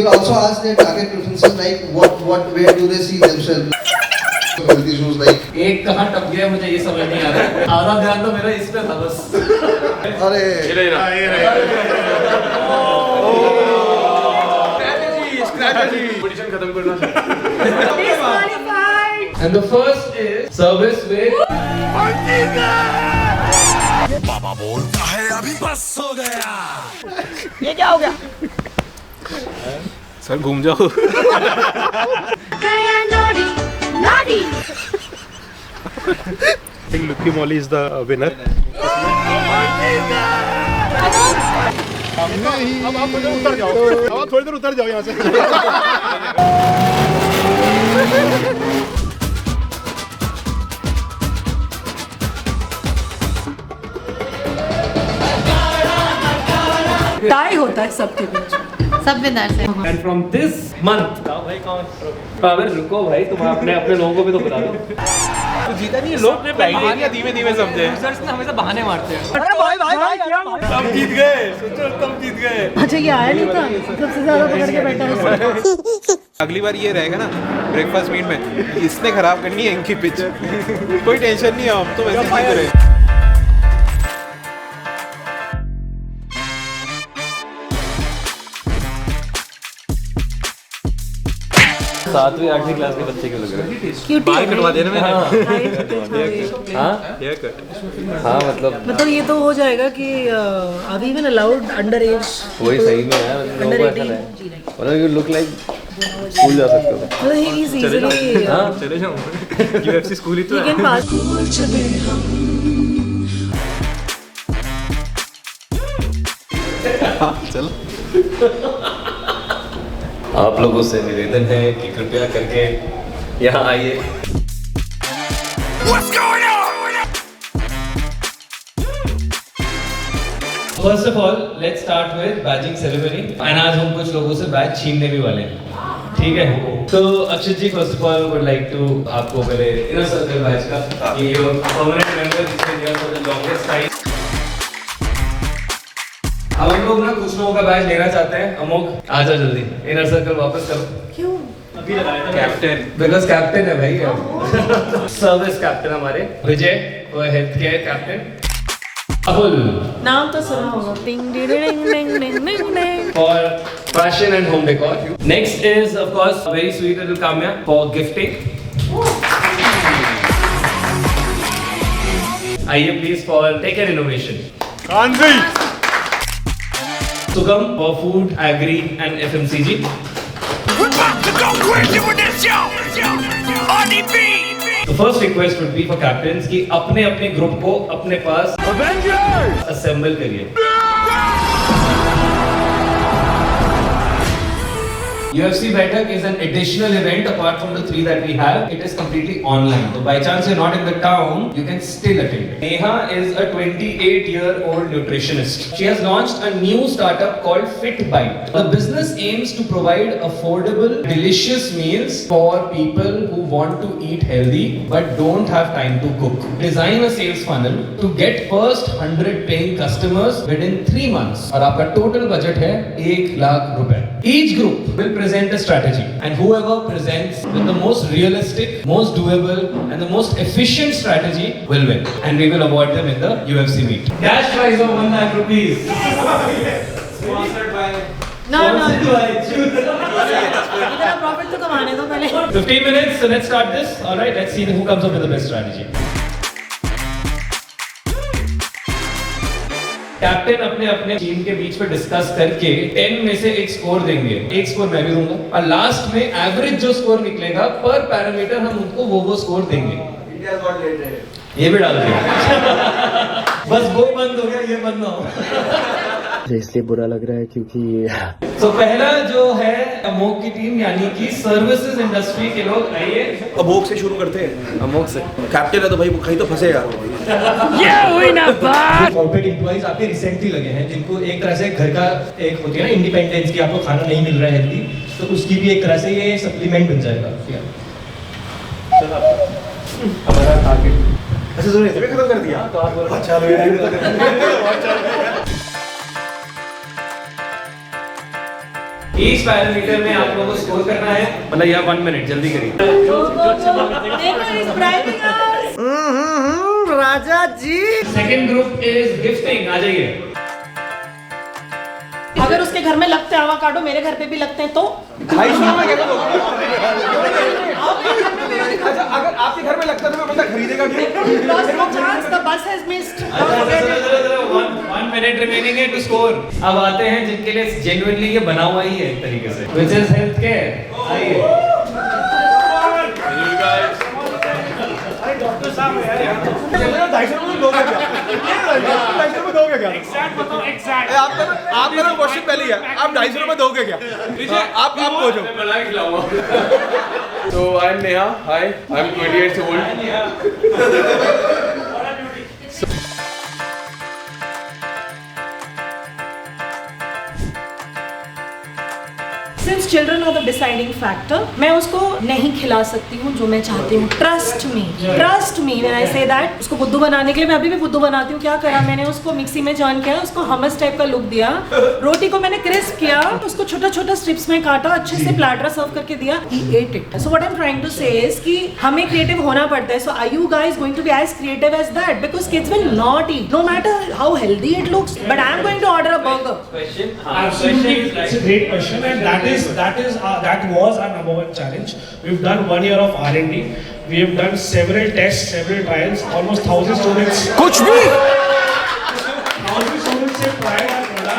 we'll also ask their target preferences like where do they see themselves. Health issues like एक कहाँ टप गया मुझे ये समझ नहीं आ रहा। आधा ध्यान तो मेरा इस पे था बस। अरे स्ट्रैटेजी पोजीशन खत्म करना चाहिए। And the first is service with बाबा बोलता है अभी बस हो गया। ये क्या हो गया? सर घूम जाओ। I think Lucky Molly is the winner. अब आप उतर जाओ। अब आप थोड़ी देर उतर जाओ यहाँ से। टाई होता है सबके बीच सब विनर से। and from this month भाई कौन अबे रुको भाई तुम अपने लोगों को भी तो बता दो। तो जीता नहीं लोग ने बहाने धीमे धीमे समझे। यूजर्स ने हमेशा बहाने मारते हैं। अरे भाई तब जीत गए सोचो तब जीत गए। अच्छा ये आया नहीं था सबसे ज्यादा पकड़ के बैठा है। अगली बार ये रहेगा ना ब्रेकफास्ट मीट में इसने खराब करनी है इनकी पिच। कोई टेंशन नहीं है हम तो वैसे जीत रहे। सातवीं आठवीं क्लास के बच्चे क्यों लग रहे हैं? बाल कटवा देना मैंने। हाँ मतलब ये तो हो जाएगा कि अभी इवन अलाउड अंडर एज वही सही में है अंडर 18 मतलब यू लुक लाइक स्कूल जा सकते हो। मतलब ही इज इजीली चले जाऊँ यूएफसी स्कूल ही तो यू है। Can pass. चलो आप लोगों से निवेदन है कि कृपया करके यहाँ आइए। First of all let's start with badging ceremony and आज हम कुछ लोगों से बैज छीनने भी वाले हैं, ठीक है? तो Akshat ji first of all would like to आपको पहले इनर सर्कल बैच का ये परमानेंट मेंबर जिसने दिया फॉर द लॉन्गेस्ट टाइम। अब हम लोग ना कुछ लोगों का बैच लेना चाहते हैं। अमोक आ जाओ जल्दी, इनर सर्कल वापस करो। क्यों? अभी लगाया था कैप्टन, बिकॉज़ कैप्टन है भाई अब। सर्विस कैप्टन हमारे विजय, वो हेल्थ केयर कैप्टन। अबुल नाम तो सुना होगा। टिंग डिंग डिंग डिंग डिंग डिंग डिंग। for fashion and home decor. Next is of course very sweet little Kamya for gifting. आइए please for tech and innovation. Kanji Sugam for food, agri and FMCG. We're about to go crazy with this show. RDB. The first request would be for captains कि अपने अपने group को अपने पास Avengers assemble करिए। UFC Baitak is an additional event apart from the 3 that we have. It is completely online. So by chance you're not in the town, you can still attend. Neha is a 28-year-old nutritionist. She has launched a new startup called FitBite. The business aims to provide affordable, delicious meals for people who want to eat healthy but don't have time to cook. Design a sales funnel to get first 100 paying customers within 3 months. और आपका total budget है 1 लाख रुपए. Each group will present a strategy and whoever presents with the most realistic, most doable and the most efficient strategy will win and we will award them in the UFC meet. Cash prize of 1 lakh rupees. Sponsored by No. इतना profit तो कमाने दो पहले। 15 minutes, so let's start this. All right, let's see who comes up with the best strategy. Captain अपने अपने team के बीच में discuss करके 10 में से एक स्कोर देंगे, एक स्कोर मैं भी दूंगा और लास्ट में एवरेज जो स्कोर निकलेगा पर पैरामीटर हम उनको वो स्कोर देंगे। इंडिया गॉट लेट है ये भी डाल दिया। बस वो बंद हो गया, ये बंद ना हो। इसलिए बुरा लग रहा है क्योंकि तो पहला जो है अमोक की टीम यानी कि सर्विसेज इंडस्ट्री के लोग आइए। अमोक से शुरू करते हैं। अमोक से कैप्टन है तो भाई कहीं तो फंसे यार। ये हुई ना बात। कॉर्पोरेट एम्प्लॉइज आपके रिसेंटली लगे हैं जिनको एक तरह से घर का एक होती है ना इंडिपेंडेंस की, आपको खाना नहीं मिल रहा है हेल्दी, तो उसकी भी एक तरह से ये सप्लीमेंट बन जाएगा। हमारा टारगेट अच्छा सुनिए इसे खत्म कर दिया तो आप अच्छा लो यार। Each पैरामीटर में आप लोगों को स्कोर करना है, मतलब यह 1 मिनट, जल्दी करिए। राजा जी सेकंड ग्रुप इज गिफ्टिंग, आ जाइए। अगर उसके घर में लगते हैं आवाकाडो, मेरे घर पे भी लगते हैं तो 250 में क्या दोगे? अच्छा, अगर आपके घर में लगता है तो मैं बंदा खरीदेगा क्यों? Chance the bus has missed. 1 minute remaining है टू स्कोर। अब आते हैं जिनके लिए जेन्युइनली ये बना हुआ ही है एक तरीके से, व्हिच इज हेल्थ केयर। आइए डॉक्टर साहब यार 250 में दोगे क्या? 250 में दोगे क्या? एग्जैक्ट बताओ, एग्जैक्ट। आपका ना क्वेश्चन पहले ही है, आप 250 में दोगे क्या? आप पूछो। मैं बना के खिलाऊंगा। So I'm Neha. Hi, I'm 28 years old. Since children are the deciding factor, मैं उसको नहीं खिला सकती हूँ जो मैं चाहती हूँ। Trust me when I say that। उसको बुद्धू बनाने के लिए मैं अभी भी बुद्धू बनाती हूँ। क्या करा मैंने, उसको मिक्सी में जॉइन किया, उसको हमस टाइप का लुक दिया, रोटी को मैंने क्रिस्प किया, उसको छोटा छोटा स्ट्रिप्स में काटा, अच्छे से प्लेटर सर्व करके दिया। He ate it. So what I'm trying to say is कि हमें क्रिएटिव होना पड़ता है। So are you guys going to be as creative as that? Because kids will not eat, no matter how healthy it looks. But I'm going to order a burger. Absolutely, it's a great question, and that was our number one challenge. We've done 1 year of R&D. We have done several tests, several trials. Almost 1,000 students. कुछ भी? 1,000 students have tried our product,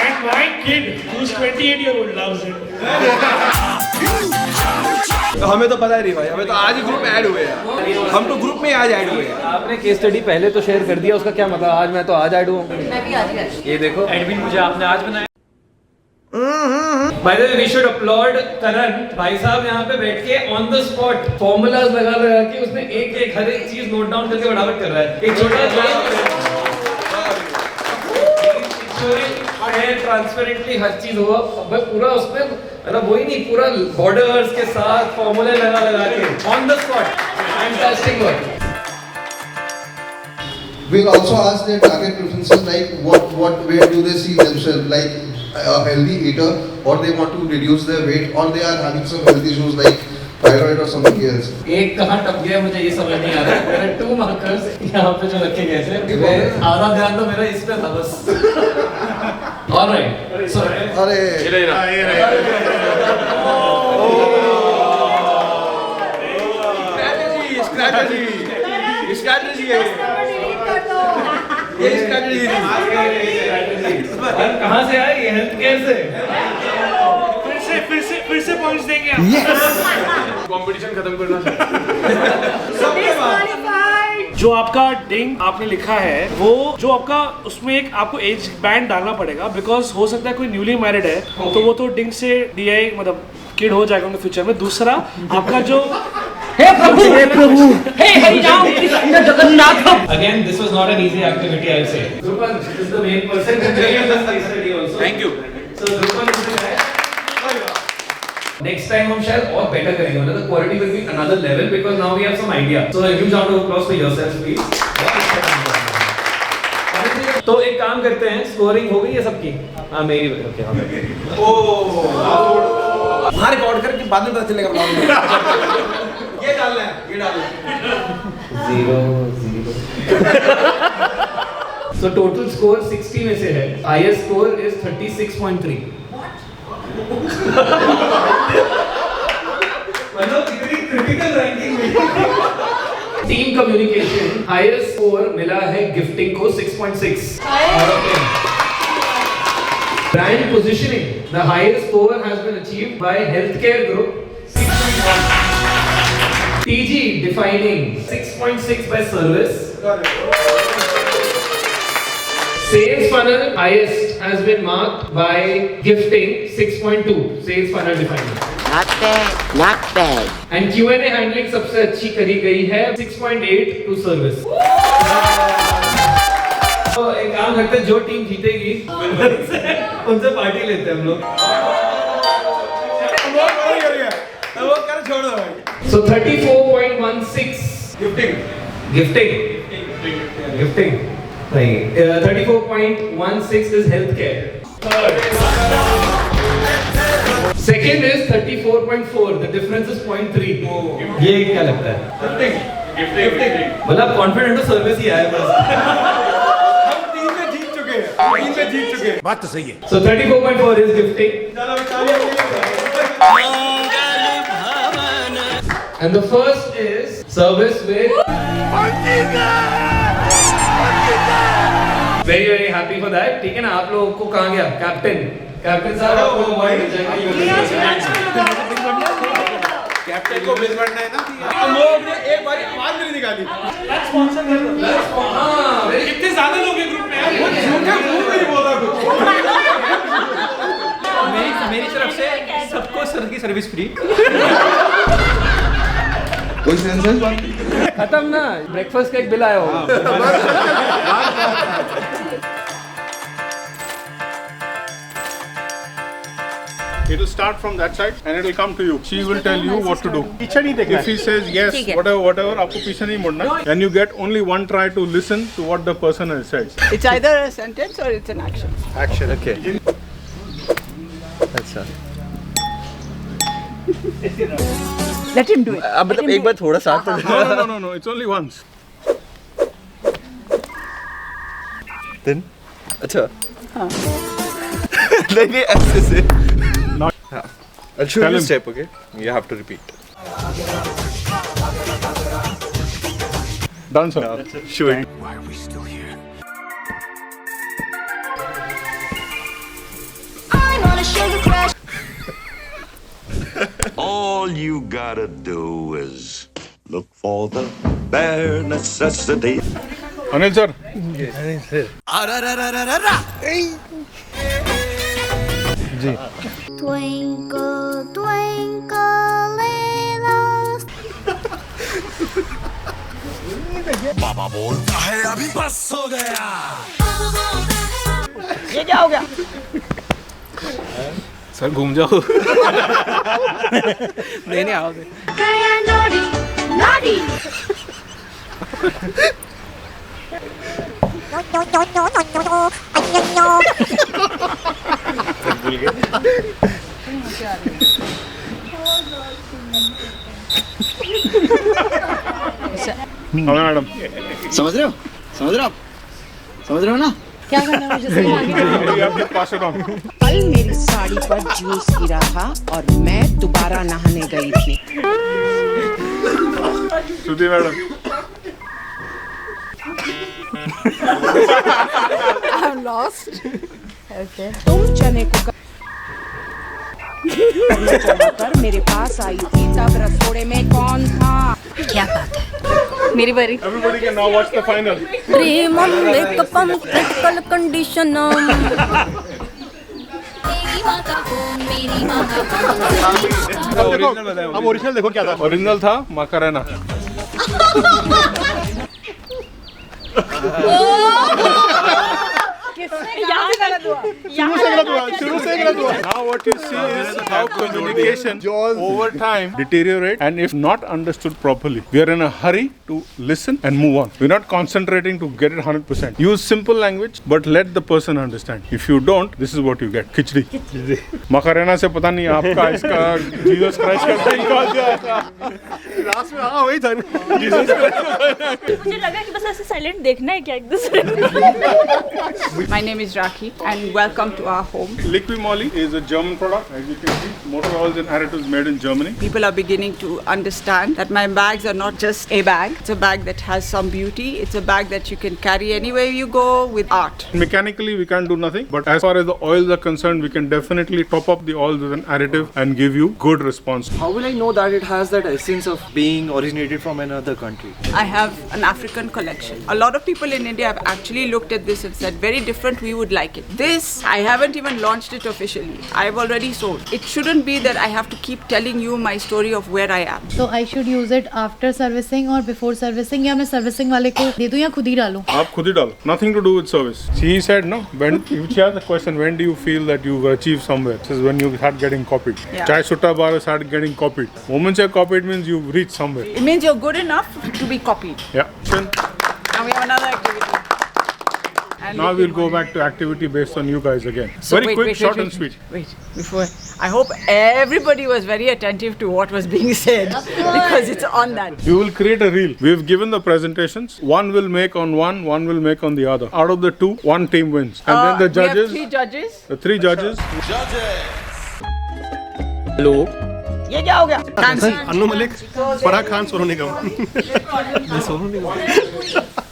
and my kid, who's 28-year-old, loves it. हमें तो पता ही नहीं भाई, हमें तो आज ही ग्रुप में ऐड हुए हैं। हम तो ग्रुप में आज ऐड हुए हैं। आपने केस स्टडी पहले तो शेयर कर दिया, उसका क्या मतलब? आज मैं तो आज ऐड हुआ। मैं भी आज ये देखो, एडमिन मुझे आपने आज बनाया। By the way, we should applaud Karan भाई साहब यहाँ पे बैठ के on the spot formulas लगा के उसने एक हर एक चीज नोट डाउन करके फटाफट कर रहा है। एक छोटा ट्रांसपेरेंटली हर चीज हुआ, पूरा उसमें मतलब वही नहीं, पूरा बॉर्डर्स के साथ फॉर्मूले लगा के on the spot. Fantastic work. We'll also ask their target preferences, like where do they see themselves, like a healthy eater, or they want to reduce their weight, or they are having some health issues like thyroid or something else. एक कहाँ टप गया मुझे ये समझ नहीं आ रहा है। मेरे 2 मार्कर्स यहाँ पे जो रखे गए थे, आधा ध्यान तो मेरा इस पे था बस। Alright, so अरे स्ट्रैटेजी है ये स्ट्रैटेजी। कहाँ से आए ये? हेल्थ केयर से। फिर से पॉइंट्स देंगे। कंपटीशन खत्म करना चाहिए। जो आपका डिंग आपने लिखा है वो जो आपका उसमें एक आपको एज बैंड डालना पड़ेगा, बिकॉज हो सकता है कोई न्यूली मैरिड है तो वो तो डिंग से डीआई मतलब किड हो जाएगा उनके फ्यूचर में। दूसरा आपका जो हे प्रभु हे Hari Ram Krishna Jagannath. Again, this was not an easy activity, I'll say. Drupal is the main person who created this case study also. Thank you. So Drupal is the guy. Next time हम शायद और better करेंगे, मतलब the quality will be another level because now we have some idea. So a huge round of applause for yourselves, please. तो एक काम करते हैं, स्कोरिंग हो गई है सबकी? हाँ मेरी ओके हाँ वहाँ रिकॉर्ड करके बाद में पता चलेगा ब्लॉग में। ये डालना है, ये डालना है। 0 So total score 60 में से है, highest score is 36.3. मतलब कितनी critical ranking मिली। Team communication highest score मिला है गिफ्टिंग को 6.6 out of 10. Brand positioning, the highest score has been achieved by healthcare group 6.1. TG defining 6.6 by service. Sales funnel highest has been marked by gifting 6.2. Sales funnel defining. Not bad. And Q&A handling सबसे अच्छी करी गई है 6.8 to service. तो एक काम करते हैं, जो टीम जीतेगी उनसे पार्टी लेते हैं हम लोग। वो कर छोड़ दो भाई। So 34.16 gifting. Right. 34.16 is healthcare. Third. Second is 34.4. The difference is 0.3. ये क्या लगता है? गिफ्टिंग मतलब कॉन्फिडेंट तो सर्विस ही आया बस. हम 3 में जीत चुके हैं बात तो सही है. So 34.4 is gifting. And the first is service with. Very very happy for that. ठीक है ना, आप लोगों को कहाँ गया? कैप्टन साहब आपको अवार्ड मिल जाएगा. कैप्टन को मिस करना है ना. हम लोग ने एक बार आवाज नहीं निकाली. कितने ज्यादा लोग हैं ग्रुप में यार. वो झूठा मुंह में नहीं बोला कुछ. मेरी तरफ से सबको सर की सर्विस फ्री. कोई सेंसेस खत्म ना, ब्रेकफास्ट का एक बिल आया होगा. It will start from that side and it will come to you. She will tell you what to do. पीछे नहीं देखना. If he says yes, whatever, आपको पीछे नहीं मुड़ना. And you get only one try to listen to what the person has said. It's either a sentence or it's an action. Action. Okay. अच्छा. Let him do it. अब मतलब एक बार थोड़ा सा. No. It's only once. Then. अच्छा. नहीं ऐसे से. I'll show you a step, okay? You have to repeat. Done, sir. Show it. Why are we still here? All you gotta do is look for the bare necessity. Anil sir. Anil sir. Ji. Twinkle, twinkle, little. बाबा बोलता है अभी बस हो गया. ये क्या हो गया? सर घूम जाओ. नहीं आओ. Naughty, naughty. मैडम. समझ रहे हो ना? क्या करना है मुझे? Pass it on. कल मेरी साड़ी पर जूस गिरा था और मैं दोबारा नहाने गई थी. श्रुति मैडम. I'm lost. Okay. तुम चने को चढ़ाकर मेरे पास आई थी, तब रसोड़े में कौन था? क्या बात है? मेरी बारी. Everybody can now watch the final. Premam मेकअपम क्रिटिकल कंडीशनम. अब ओरिजिनल देखो क्या था. ओरिजिनल था माकारेना. शुरू से गलत हुआ. Now what you see is how communication over time deteriorate, and if not understood properly, we are in a hurry to listen and move on. We're not concentrating to get it 100%. Use simple language, but let the person understand. If you don't, this is what you get. खिचड़ी. मकारेना से पता नहीं आपका इसका Jesus Christ का call किया था. Last में हाँ वही था. Jesus Christ. मुझे लगा कि बस ऐसे साइलेंट देखना है क्या एक दूसरे को. My name is Rakhi and welcome to our home. Liqui Moly is a German product. As you can see, motor oils and additives made in Germany. People are beginning to understand that my bags are not just a bag. It's a bag that has some beauty. It's a bag that you can carry anywhere you go with art. Mechanically, we can't do nothing. But as far as the oils are concerned, we can definitely top up the oils with an additive and give you good response. How will I know that it has that essence of being originated from another country? I have an African collection. A lot of people in India have actually looked at this and said, very different, we would like it. This, I haven't even launched it officially. I've already sold. It shouldn't be that I have to keep telling you my story of where I am. So I should use it after servicing or before servicing, या मैं servicing वाले को दे दूँ या खुद ही डालूँ? आप खुद ही डालो. Nothing to do with service. He said no. When she asked the question, when do you feel that you've achieved somewhere? This is when you start getting copied. Yeah. Chai Sutta Bar start getting copied. Moment say copied means you've reached somewhere. It means you're good enough to be copied. Yeah. Now we have another activity. Now we'll go back to activity based on you guys again. Very quick, short and sweet. Wait, before I hope everybody was very attentive to what was being said because it's on that. We will create a reel. We've given the presentations. One will make on one will make on the other. Out of the two, one team wins. And then the judges. We have 3 judges. The 3 judges. Hello. ये क्या हो गया? अन्नू मलिक, फराह खान, सोनू निगम।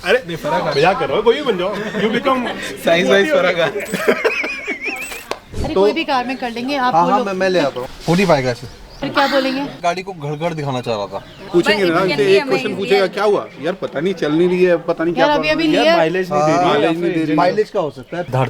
अरे नहीं, फराह खान मजाक कर रहा हूँ, कोई भी बन जाओ। You become size wise Farah Khan. अरे कोई भी कार में कर लेंगे आप। हाँ मैं ले आता हूँ। हो नहीं पाएगा ऐसे। फिर क्या बोलेंगे? गाड़ी को घर दिखाना चाह रहा था। पूछेंगे ना, एक क्वेश्चन पूछेगा क्या हुआ यार, पता नहीं चल नहीं रही है, पता नहीं क्या अभी लिया माइलेज नहीं दे रही। माइलेज का हो सकता है। धड़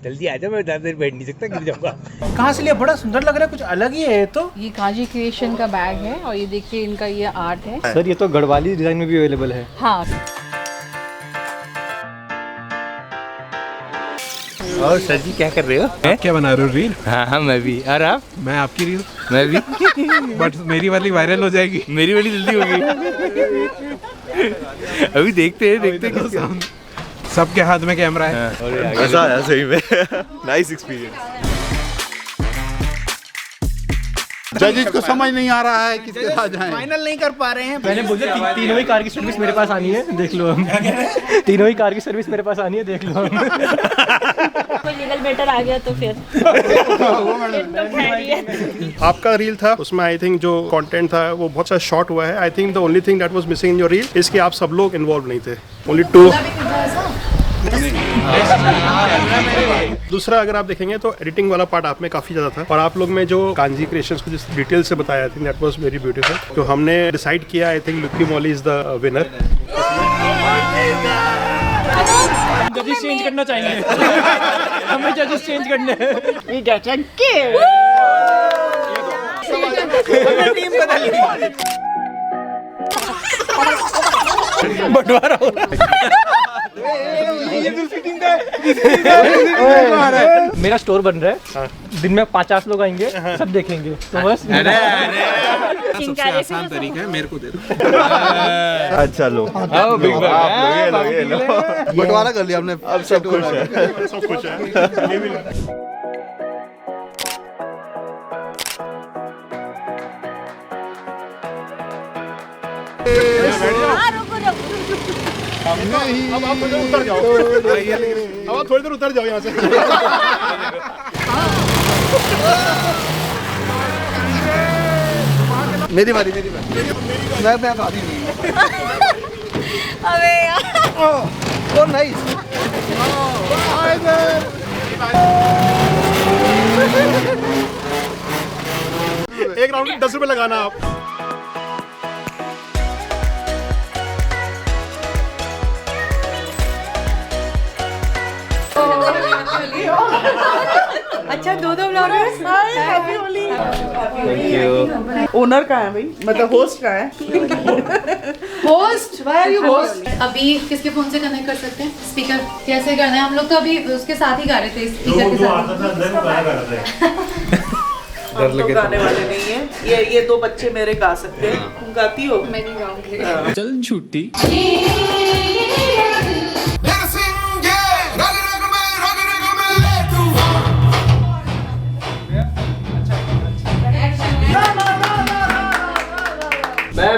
जल्दी आ जाओ, मैं ज़्यादा देर बैठ नहीं सकता, गिर जाऊंगा। कहाँ से लिया? बड़ा सुंदर लग रहा है, कुछ अलग ही है तो। ये काजी क्रिएशन का बैग है और ये देखिए इनका ये आर्ट है। सर ये तो गढ़वाली डिजाइन में भी अवेलेबल है। हाँ। और सर जी क्या कर रहे हो? क्या बना रहे हो? रील? हाँ मैं भी। और आप? मैं आपकी रील। मैं भी। बट मेरी वाली वायरल हो जाएगी। मेरी वाली जल्दी होगी। अभी देखते हैं। सबके हाथ में कैमरा है। मजा आया सही में। Nice experience. जजेस को समझ नहीं आ रहा है किसके साथ जाएं। फाइनल नहीं कर पा रहे हैं। मैंने बोला तीनों ही कार की सर्विस मेरे पास आनी है, देख लो हम। तीनों ही कार की सर्विस मेरे पास आनी है, देख लो हम। कोई लीगल मैटर आ गया तो फिर आपका रील था, उसमें आई थिंक जो कंटेंट था वो बहुत सा शॉर्ट हुआ है। I think the only thing that was missing in your reel is कि आप सब लोग इन्वॉल्व नहीं थे। ओनली 2। दूसरा अगर आप देखेंगे तो एडिटिंग वाला पार्ट आप में काफी ज्यादा था और आप लोग में जो कांजी क्रिएशंस को जिस डिटेल से बताया, I think that was very beautiful. तो हमने डिसाइड किया, I think Lockie Molly is the winner. जजेस चेंज करना चाहिए। हमें जजेस चेंज करने हैं। We get a kill. Team बदल गई। बंटवारा हो रहा है। मेरा स्टोर बन रहा है, दिन में 50 लोग आएंगे, सब देखेंगे तो बस। सबसे आसान तरीका है, मेरे को दे दो। अच्छा लो, बंटवारा कर लिया आपने। अब सब खुश है। सब कुछ है। अब आप थोड़ी देर उतर जाओ। अब आप थोड़ी देर उतर जाओ यहाँ से। मेरी बारी। मैं भाभी नहीं। अबे यार। Oh nice. एक राउंड में 10 रुपए लगाना आप। अच्छा 2 ब्लॉगर्स। हैप्पी होली। ओनर का है भाई, मतलब होस्ट का है। Host, why are you host? अभी किसके फोन से कनेक्ट कर सकते हैं? स्पीकर कैसे करना है? हम लोग तो अभी उसके साथ ही गा रहे थे, स्पीकर के साथ। हम लोग गाने वाले नहीं है। ये 2 बच्चे मेरे गा सकते हैं। तुम गाती हो? मैं नहीं गाऊंगी। चल छुट्टी।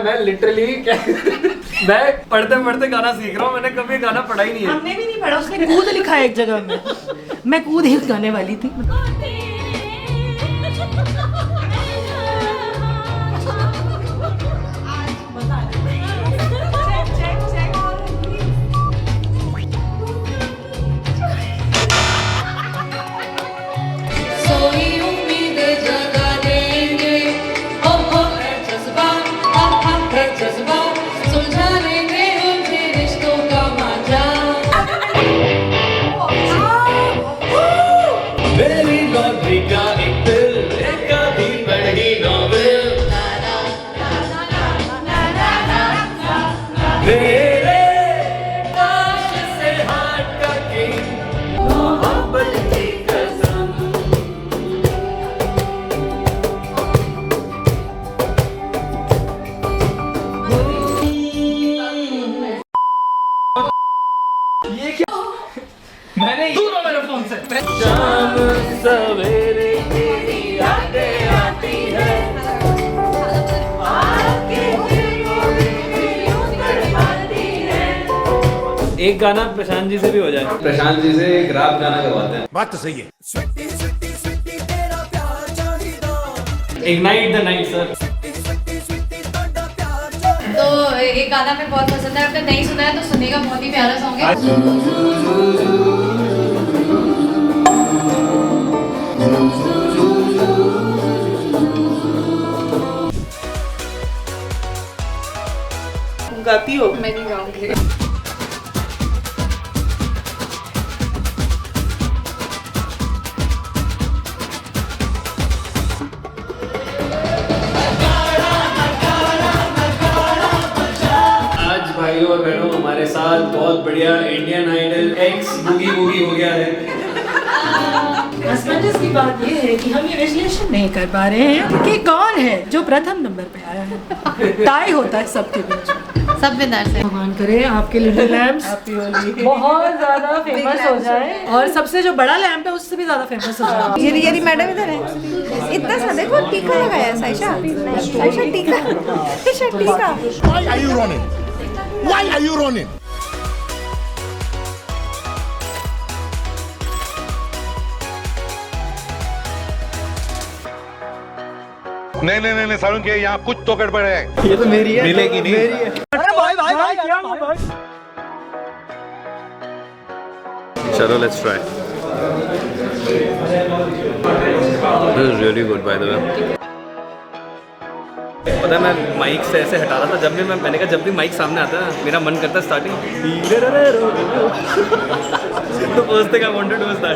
मैं लिटरली मैं पढ़ते गाना सीख रहा हूँ। मैंने कभी गाना पढ़ा ही नहीं है। हमने भी नहीं पढ़ा, उसने कूद लिखा है एक जगह में। मैं कूद ही गाने वाली थी। मैंने दूर हो मेरे फोन से। शाम सवेरे तेरी यादें आती है, एक गाना प्रशांत जी से भी हो जाए। प्रशांत जी से एक रैप गाना करवाते हैं। बात तो सही है। Ignite the night sir. तो एक गाना मेरे बहुत पसंद है, आपने नहीं सुना है तो सुनेगा, बहुत ही प्यारा सॉन्ग है। गाती हो? मैं नहीं गाऊंगी। भाइयों और बहनों, हमारे साथ बहुत बढ़िया Indian Idol x Boogie Woogie हो गया है। हस्बैंड की बात ये है कि हम ये विश्लेषण नहीं कर पा रहे हैं कि कौन है जो प्रथम नंबर पे आया है। टाई होता है सबके बीच, सब विनर से। भगवान करे आपके लिटिल लैम्प्स बहुत ज्यादा फेमस हो जाए और सबसे जो बड़ा लैम्प है उससे भी ज्यादा फेमस हो जाए। ये मैडम इधर है। इतना सा देखो, टीका लगाया है साइशा। साइशा टीका। साइशा टीका। Why are you running? Why are you running? नहीं सारुण के यहाँ कुछ तो गड़बड़ है। ये तो मेरी है। मिलेगी नहीं। मेरी है। अरे भाई क्या भाई? चलो let's try. This is really good by the way. पता है मैं माइक से ऐसे हटा रहा था, जब भी मैंने कहा जब भी माइक सामने आता है मेरा मन करता है starting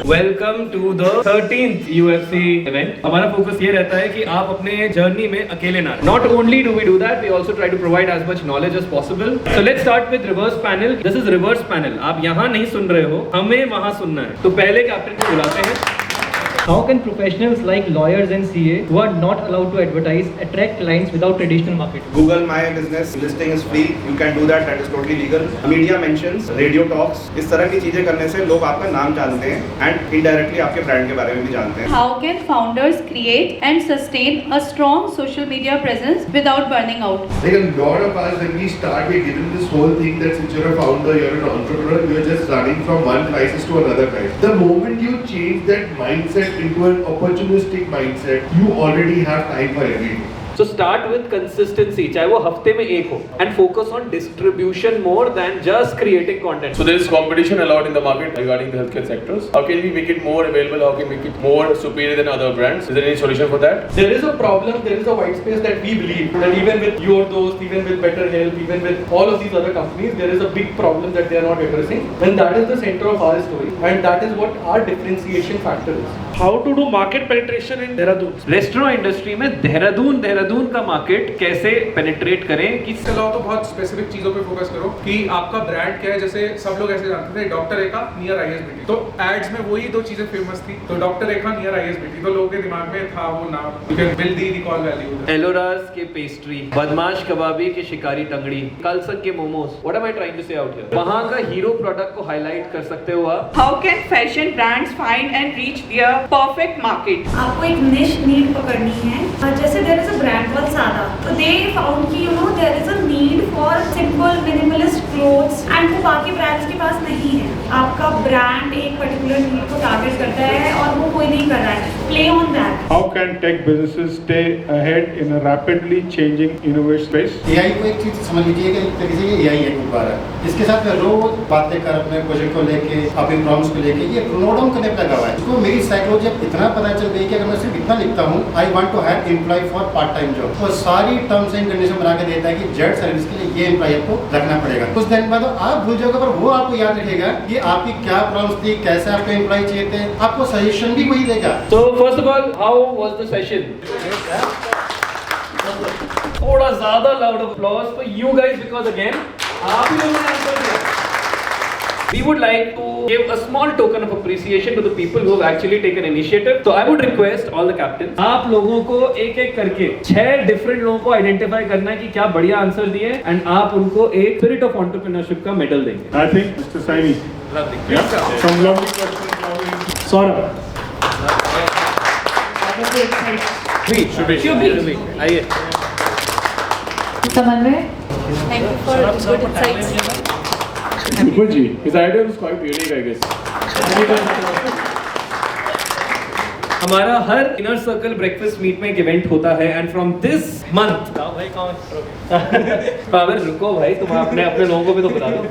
welcome to the 13th UFC event. हमारा फोकस ये रहता है कि आप अपने जर्नी में अकेले ना। Not only do we do that, we also try to provide as much knowledge as possible. So let's start with reverse panel. This is reverse panel. आप यहाँ नहीं सुन रहे हो, हमें वहाँ सुनना है। तो पहले कैप्टन को बुलाते हैं। How can professionals like lawyers and CA who are not allowed to advertise attract clients without traditional marketing? Google My Business listing is free. You can do that. That is totally legal. Media mentions, radio talks, इस तरह की चीजें करने से लोग आपका नाम जानते हैं and indirectly आपके ब्रांड के बारे में भी जानते हैं। How can founders create and sustain a strong social media presence without burning out? Like a lot of us, when we start, we're given this whole thing that since you're a founder, you're an entrepreneur, you're just running from one crisis to another crisis. The moment you change that mindset into an opportunistic mindset, you already have time for everything. So start with consistency, चाहे वो हफ्ते में एक हो, and focus on distribution more than just creating content. So there is competition a lot in the market regarding the healthcare sectors. How can we make it more available? How can we make it more superior than other brands? Is there any solution for that? There is a problem, there is a white space that we believe that even with your Dost, even with Better Health, even with all of these other companies, there is a big problem that they are not addressing, and that is the center of our story, and that is what our differentiation factor is. How to do market penetration in Dehradun? Restaurant industry में देहरादून का market कैसे penetrate करें कि इसके अलावा तो बहुत specific चीजों पे फोकस करो कि आपका ब्रांड क्या है। जैसे सब लोग ऐसे जानते थे डॉक्टर रेखा नियर ISBT, तो एड्स में वही दो चीजें फेमस थी, तो डॉक्टर रेखा नियर ISBT, तो लोगों के दिमाग में था वो नाम। You can build the recall value. Ellora's के पेस्ट्री, बदमाश कबाबी के शिकारी टंगड़ी, कलसक के momos. What am I trying to say out here? वहां का हीरो प्रोडक्ट को हाईलाइट कर सकते हो आप। How can fashion brands find and reach their perfect market? आपको एक निश नीड पकड़नी है। जैसे there is a brand called Saadaa, तो दे फाउंड कि you know there is a need for simple minimalist clothes and वो बाकी ब्रांड्स के पास नहीं है। आपका ब्रांड एक पर्टिकुलर नीड को टारगेट करता है और वो कोई नहीं कर रहा है। Play on that. How can tech businesses stay ahead in a rapidly changing innovation space? AI को एक चीज समझ लीजिए कि एक तरीके से ये AI एक उपकार है। इसके साथ मैं रोज बातें कर अपने प्रोजेक्ट को लेके, अपने प्रॉब्लम्स को लेके, ये नोट डाउन करने पे लगा हुआ है। इसको मेरी साइकोलॉजी अब इतना पता चल गई कि अगर मैं सिर्फ इतना लिखता हूँ, I want to have employ for part time job, वो सारी टर्म्स एंड कंडीशन बना के देता है कि जेड सर्विस के लिए ये एम्प्लॉय आपको रखना पड़ेगा। कुछ दिन बाद आप भूल जाओगे, पर वो आपको याद रखेगा कि आपकी क्या प्रॉब्लम्स थी, कैसे आपको एम्प्लॉय चाहिए थे, आपको सजेशन भी वही देगा। So first of all, how was the session? थोड़ा ज़्यादा loud applause for you guys because again, आप ही लोगों ने आंसर दिया। We would like to give a small token of appreciation to the people who have actually taken initiative. So I would request all the captains, आप लोगों को एक-एक करके 6 different लोगों को identify करना है कि क्या बढ़िया आंसर दिए, and आप उनको एक Spirit of Entrepreneurship का medal देंगे। I think Mr. Saini, Some lovely questions. Saurabh आइए समन्वय thank you for good insights Super G. His idea was quite unique, I guess. हमारा हर इनर सर्कल ब्रेकफास्ट मीट में एक इवेंट होता है एंड फ्रॉम दिस मंथ भाई कौन पावर रुको भाई तुम अपने अपने लोगों को भी तो बता दो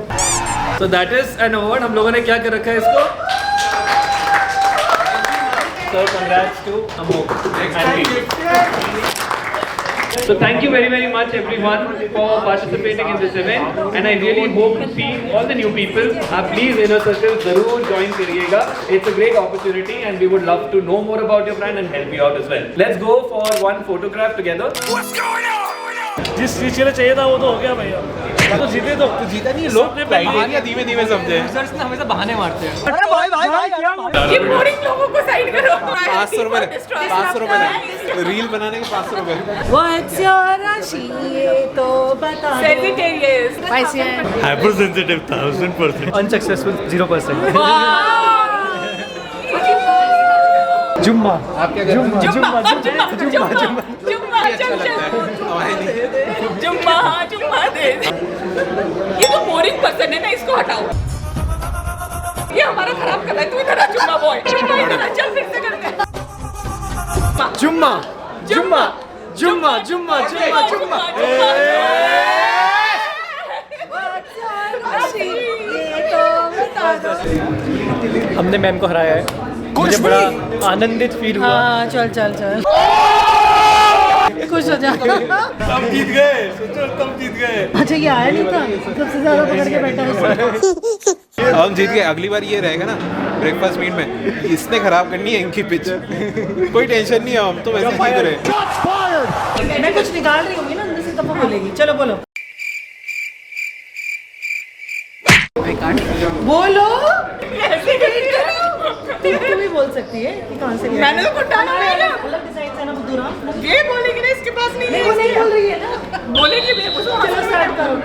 so that is an award हम लोगों ने क्या कर रखा है इसको so congrats to Amok So thank you very much everyone for participating in this event and I really hope to see all the new people. Please inner circle जरूर join करिएगा. It's a great opportunity and we would love to know more about your brand and help you out as well. Let's go for one photograph together. What's going on? जिस चीज के लिए चाहिए था वो तो हो गया भैया तो जीते तो जीता नहीं लोग बहाने धीमे धीमे समझे यूजर्स ने हमेशा बहाने मारते हैं अरे भाई ये बोरिंग लोगों को साइड करो 500 रुपए रील बनाने के 500 रुपए What's your राशि ये तो बता दो Sagittarius. Hyper sensitive 1000%. अनसक्सेसफुल 0%. जुम्मा आप क्या जुम्मा जुम्मा जुम्मा दे ये तो बोरिंग पर्सन है ना इसको हटाओ ये हमारा खराब कर रहा है तू इधर आ जुम्मा बॉय चल फिर से करते हैं जुम्मा जुम्मा जुम्मा जुम्मा जुम्मा जुम्मा हमने मैम को हराया है मुझे बड़ा आनंदित फील हुआ हाँ चल खुश हो जा तब जीत गए सोचो तब जीत गए अच्छा ये आया नहीं था सबसे ज्यादा पकड़ के बैठा है हम जीत गए अगली बार ये रहेगा ना ब्रेकफास्ट मीट में इसने खराब करनी है इनकी पिच कोई टेंशन नहीं है हम तो वैसे जीत रहे मैं कुछ निकाल रही होंगी ना अंदर से तब वो बोलेगी चलो बोलो बोलो ऐसे तू भी बोल सकती है कि कहाँ से मैंने तो कुटाना है ना अलग डिजाइन है ना बुद्धूरा ये बोलेगी ना इसके पास नहीं है नहीं बोल रही है ना बोलेगी भी चलो स्टार्ट करो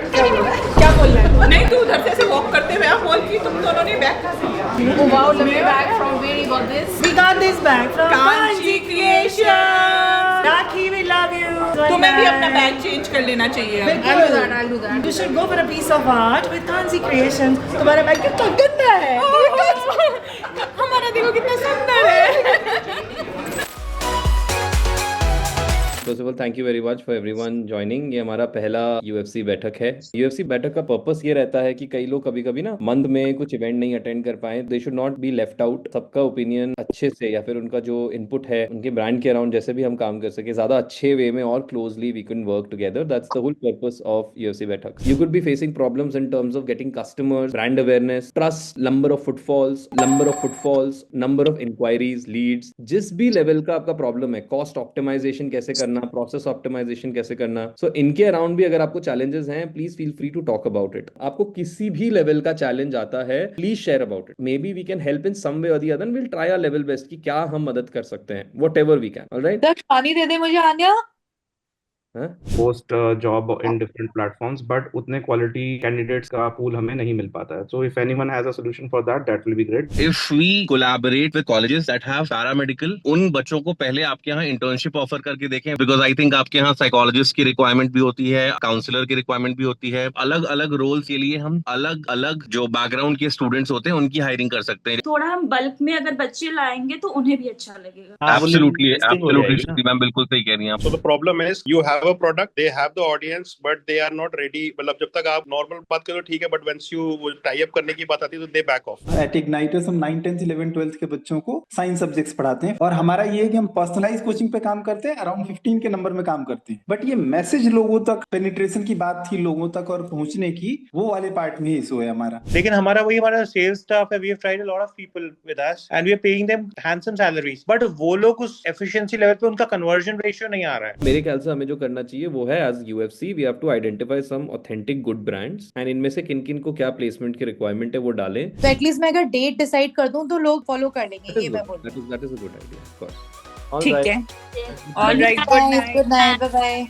क्या बोलना है नहीं तू उधर से ऐसे वॉक करते हुए आप बोल की तुम दोनों ने बैग कहाँ से Oh wow, lovely bag from where you got this? We got this bag from Kanchi Creations. Rakhi, we love you. तुम्हें भी अपना बैग चेंज कर लेना चाहिए I'll do that. You should go for a piece of art with Kanchi Creations. तुम्हारा bag कितना गंदा है हमारा देखो कितना सुंदर है First of all, thank you very much for everyone joining. ये हमारा पहला UFC बैठक है. UFC बैठक का पर्पस ये रहता है कि कई लोग कभी-कभी ना मंथ में कुछ इवेंट नहीं अटेंड कर पाए. They should not be left out. सबका ओपिनियन अच्छे से या फिर उनका जो इनपुट है उनके ब्रांड के अराउंड जैसे भी हम काम कर सके ज्यादा अच्छे वे में और closely we can work together. That's the whole purpose of UFC बैठक. You could be facing problems in terms of getting customers, brand awareness, trust, number of footfalls, number of inquiries, leads. जिस भी level का आपका problem है, cost optimisation कैसे करना, process optimisation कैसे करना, सो इनके अराउंड भी अगर आपको चैलेंजेस हैं please feel free to talk about it. आपको किसी भी लेवल का चैलेंज आता है please share about it. Maybe we can help in some way और the other. Will try our level best कि क्या हम मदद कर सकते हैं, व्हाटएवर वी कैन. ऑलराइट पानी दे दे मुझे Aanya post job in different platforms but उतने क्वालिटी कैंडिडेट्स का पूल हमें नहीं मिल पाता है. So if anyone has a solution for that will be great. If we collaborate with colleges that have paramedical, उन बच्चों को पहले आपके यहाँ इंटर्नशिप ऑफर करके देखें, बिकॉज आई थिंक आपके यहाँ साइकोलॉजिस्ट की रिक्वायरमेंट भी होती है, काउंसलर की रिक्वायरमेंट भी होती है. अलग अलग रोल्स के लिए हम अलग अलग जो बैकग्राउंड के स्टूडेंट्स होते हैं उनकी हायरिंग कर सकते हैं. थोड़ा हम बल्क में अगर बच्चे लाएंगे तो उन्हें भी अच्छा लगेगा. एब्सोल्युटली मैम बिल्कुल सही कह रही हैं आप. So the problem is you have a product, they have the audience, but they are not ready. मतलब जब तक आप नॉर्मल बात करो ठीक है, but once you tie up करने की बात आती है तो they back off. At Igniters हम 9th 10th 11th 12th के बच्चों को साइंस सब्जेक्ट्स पढ़ाते हैं और हमारा ये है कि हम पर्सनलाइज कोचिंग पे काम करते हैं, अराउंड 15 के नंबर में काम करते हैं. बट ये मैसेज लोगों तक, पेनिट्रेशन की बात थी लोगों तक और पहुंचने की, वो वाले पार्ट में ही इशू है हमारा. लेकिन हमारा वही हमारा सेल्स स्टाफ है. We have tried a lot of people with us and we are paying them handsome salaries, but वो लोग उस एफिशिएंसी लेवल पे उनका कन्वर्जन रेशियो नहीं आ रहा है. मेरे ख्याल से हमें जो करना चाहिए वो है as UFC we have to identify some authentic good brands and इनमें से किन-किन को क्या प्लेसमेंट की रिक्वायरमेंट है वो डालें. तो एटलीस्ट मैं अगर डेट डिसाइड कर दूं तो लोग फॉलो कर लेंगे. ये मैं बोल that is a good idea of course. ठीक है. Alright, good night, bye bye.